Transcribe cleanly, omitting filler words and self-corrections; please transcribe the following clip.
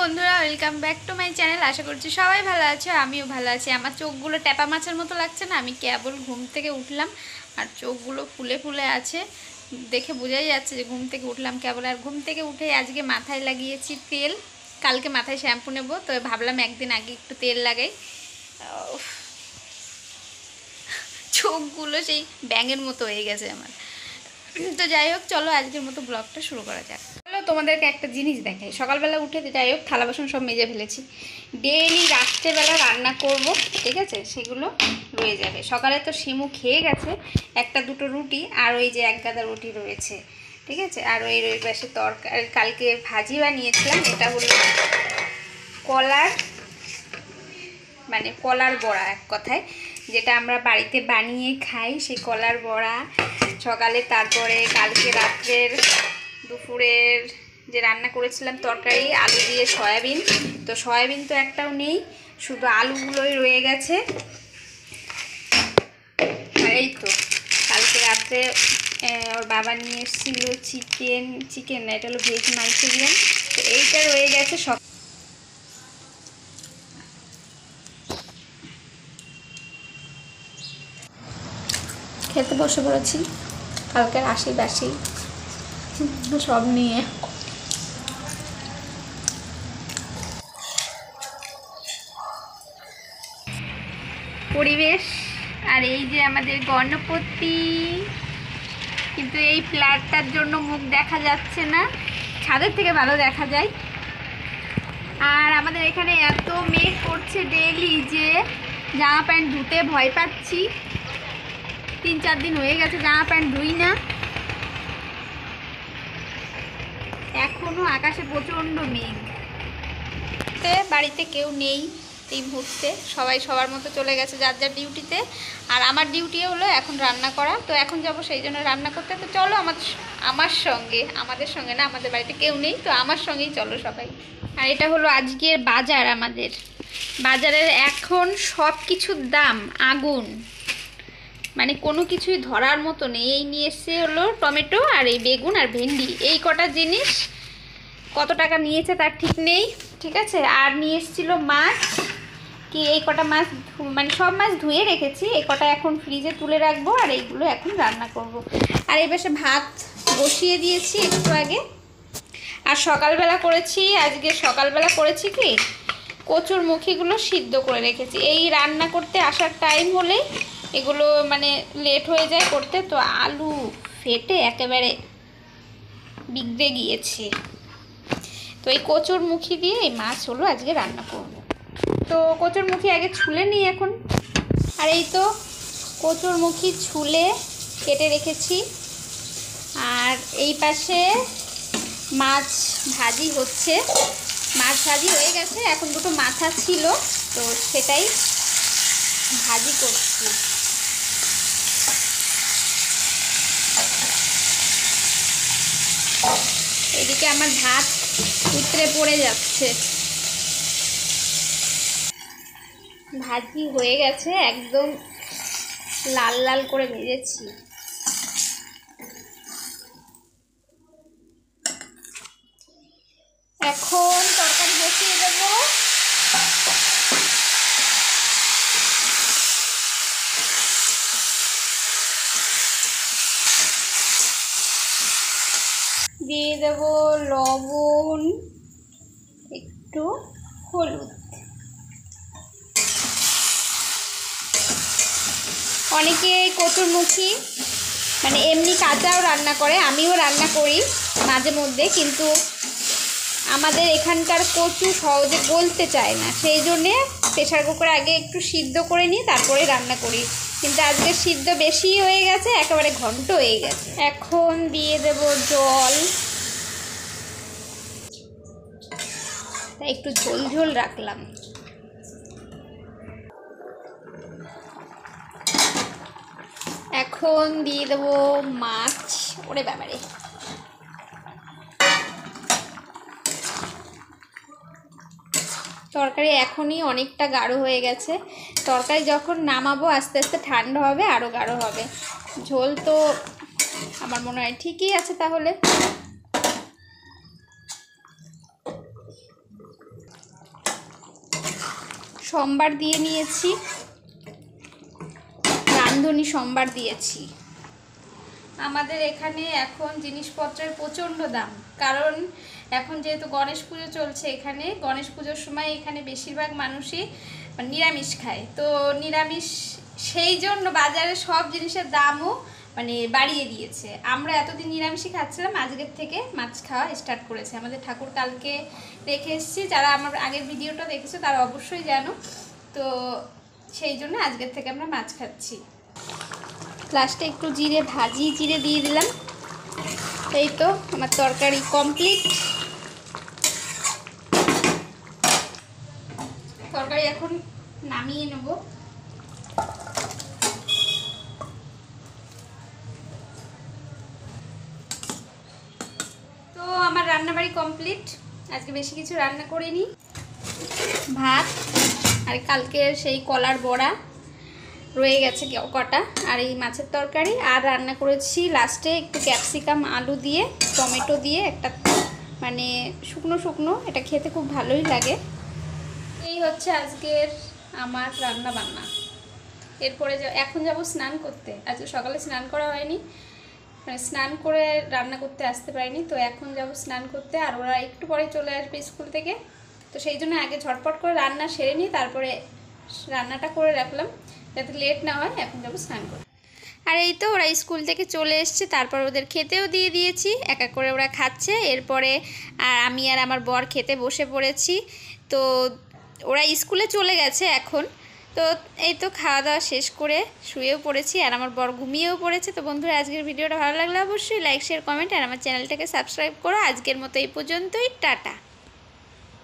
বন্ধুরা, welcome back to my channel. আশা করছি সবাই ভালো আছে, আমিও ভালো আছি। আমার চোখগুলো ট্যাপা মাছের মতো লাগছে না? আমি কেবল ঘুম থেকে উঠলাম আর চোখগুলো ফুলে ফুলে আছে, দেখে বোঝাই যাচ্ছে যে ঘুম থেকে উঠলাম কেবল। আর ঘুম থেকে উঠে আজকে মাথায় লাগিয়েছি তেল, কালকে মাথায় শ্যাম্পু নেব, তো ভাবলাম একদিন আগে একটু তেল লাগাই। চোখগুলো সেই ব্যাঙের মতো হয়ে গেছে আমার। তো যাই হোক, চলো আজকের মতো ব্লগটা শুরু করা যাক। চলো তোমাদেরকে একটা জিনিস দেখাই। সকালবেলা উঠে যাই হোক থালা বাসন সব মেজে ফেলেছি। ডেইলি রাত্রেবেলা রান্না করব, ঠিক আছে? সেগুলো রয়ে যাবে। সকালে তো শিমু খেয়ে গেছে একটা দুটো রুটি, আর ওই যে এক গাদা রুটি রয়েছে, ঠিক আছে? আর ওই পাশে তরকারি কালকে ভাজি বানিয়েছিলাম, এটা হলো কলার, মানে কলার বড়া, এক কথায় যেটা আমরা বাড়িতে বানিয়ে খাই, সেই কলার বড়া সকালে। তারপরে কালকে রাত্রের দুপুরের যে রান্না করেছিলাম তরকারি, আলু দিয়ে সয়াবিন, তো সয়াবিন তো একটাও নেই, শুধু আলুগুলোই রয়ে গেছে। আর এই তো কালকে রাত্রে ওর বাবা নিয়ে এসেছিল চিকেন না, এটা হলো ভেজ মাঞ্চুরিয়ান, তো এইটা রয়ে গেছে। খেতে বসে পড়েছি, কালকের আশি বাসি সব নিয়ে। পরিবেশ আর এই যে আমাদের গণপতি, কিন্তু এই ফ্ল্যাটটার জন্য মুখ দেখা যাচ্ছে না, ছাদের থেকে ভালো দেখা যায়। আর আমাদের এখানে এত মেঘ করছে ডেইলি যে জামা প্যান্ট ধুতে ভয় পাচ্ছি। 3-4 দিন হয়ে গেছে জামা প্যান্ট ধুই না। এখনো আকাশে প্রচণ্ড মেঘ। বাড়িতে কেউ নেই এই মুহূর্তে, সবাই সবার মতো চলে গেছে যার যার ডিউটিতে। আর আমার ডিউটি হলো এখন রান্না করা, তো এখন যাব সেই জন্য রান্না করতে। তো চলো আমাদের সঙ্গে না, আমাদের বাড়িতে কেউ নেই, তো আমার সঙ্গেই চলো সবাই। আর এটা হলো আজকের বাজার। আমাদের বাজারের এখন সব কিছুর দাম আগুন, মানে কোনো কিছুই ধরার মতো নেই। এই নিয়ে এসছে হলো টমেটো আর এই বেগুন আর ভেন্ডি, এই কটা জিনিস কত টাকা নিয়েছে তার ঠিক নেই, ঠিক আছে? আর নিয়ে এসেছিল মাছ, কি এই কটা মাছ, মানে সব মাছ ধুয়ে রেখেছি, এই কটা এখন ফ্রিজে তুলে রাখবো, আর এইগুলো এখন রান্না করব। আর এই পাশে ভাত বসিয়ে দিয়েছি একটু আগে। আর সকালবেলা করেছি কি, কচুর মুখিগুলো সিদ্ধ করে রেখেছি। এই রান্না করতে আসার টাইম হলেই এগুলো মানে লেট হয়ে যায় করতে, তো আলু ফেটে একেবারে বিগড়ে গিয়েছে। তো এই কচুর মুখি দিয়ে এই মাছ হলো আজকে রান্না করব। তো কচুর মুখি আগে ছুলে নিই এখন। আর এই তো কচুর মুখি ছুলে কেটে রেখেছি। আর এই পাশে মাছ ভাজি হচ্ছে, মাছ ভাজি হয়ে গেছে, এখন দুটো মাথা ছিল তো সেটাই ভাজি করছি। এদিকে আমার ভাত উতরে পড়ে যাচ্ছে। ভাজি হয়ে গেছে, একদম লাল লাল করে ভেজেছি। এখন তরকারি বসিয়ে দেব। দিয়ে দেব লবণ, একটু হলুদ। অনেকে কচুর মুখি মানে এমনি কাঁচাও রান্না করে, আমিও রান্না করি মাঝে মধ্যে, কিন্তু আমাদের এখানকার কচু সহজে গলতে চায় না, সেই জন্যে প্রেশার কুকারে আগে একটু সিদ্ধ করে নিয়ে তারপরে রান্না করি। কিন্তু আজকে সিদ্ধ বেশি হয়ে গেছে, একেবারে ঘন্ট হয়ে গেছে। এখন দিয়ে দেব জল, তাই একটু ঝোল ঝোল রাখলাম। এখন দিয়ে দেব মাছ। ওরে বাবারে, তরকারি এখনই অনেকটা গাঢ় হয়ে গেছে, তরকারি যখন নামাবো আস্তে আস্তে ঠান্ডা হবে, আরও গাঢ় হবে। ঝোল তো আমার মনে হয় ঠিকই আছে তাহলে। সোমবার দিয়ে নিয়েছি, রাঁধুনি সোমবার দিয়েছি। আমাদের এখানে এখন জিনিসপত্রের প্রচণ্ড দাম, কারণ এখন যেহেতু গণেশ পুজো চলছে, এখানে গণেশ পুজোর সময় এখানে বেশিরভাগ মানুষই নিরামিষ খায়। তো নিরামিষ, সেই জন্য বাজারে সব জিনিসের দামও মানে বাড়িয়ে দিয়েছে। আমরা এতদিন নিরামিষই খাচ্ছিলাম, আজকের থেকে মাছ খাওয়া স্টার্ট করেছে। আমাদের ঠাকুর কালকে রেখে এসেছি, যারা আমার আগের ভিডিওটা দেখেছো তারা অবশ্যই জানো। তো সেই জন্য আজকের থেকে আমরা মাছ খাচ্ছি। লাস্টে একটু জিরে, ভাজি জিরে দিয়ে দিলাম। এই তো আমার তরকারি কমপ্লিট। তরকারি এখন নামিয়ে নেব। তো আমার রান্নাবাড়ি কমপ্লিট। আজকে বেশি কিছু রান্না করিনি, ভাত আর কালকের সেই কলার বড়া রয়ে গেছে কটা, আর এই মাছের তরকারি। আর রান্না করেছি লাস্টে একটু ক্যাপসিকাম আলু দিয়ে টমেটো দিয়ে একটা মানে শুকনো শুকনো, এটা খেতে খুব ভালোই লাগে। এই হচ্ছে আজকের আমার রান্না বান্না। এরপরে এখন যাব স্নান করতে। আজকে সকালে স্নান করা হয়নি, মানে স্নান করে রান্না করতে আসতে পারিনি। তো এখন যাব স্নান করতে, আর ওরা একটু পরে চলে আসবে স্কুল থেকে। তো সেই জন্য আগে ঝটপট করে রান্না সেরে নিই, তারপরে রান্নাটা করে রাখলাম যাতে লেট না হয়। এখন যাবো স্নান করে। আর এই তো ওরা স্কুল থেকে চলে এসছে, তারপর ওদের খেতেও দিয়ে দিয়েছি, এক এক করে ওরা খাচ্ছে। এরপরে আর আমি আর আমার বর খেতে বসে পড়েছি। তো ওরা স্কুলে চলে গেছে এখন। তো এই তো খাওয়া দাওয়া শেষ করে শুয়েও পড়েছি, আর আমার বর ঘুমিয়েও পড়েছে। তো বন্ধুরা, আজকের ভিডিওটা ভালো লাগলে অবশ্যই লাইক শেয়ার কমেন্ট আর আমার চ্যানেলটাকে সাবস্ক্রাইব করো। আজকের মতো এই পর্যন্তই, টাটা।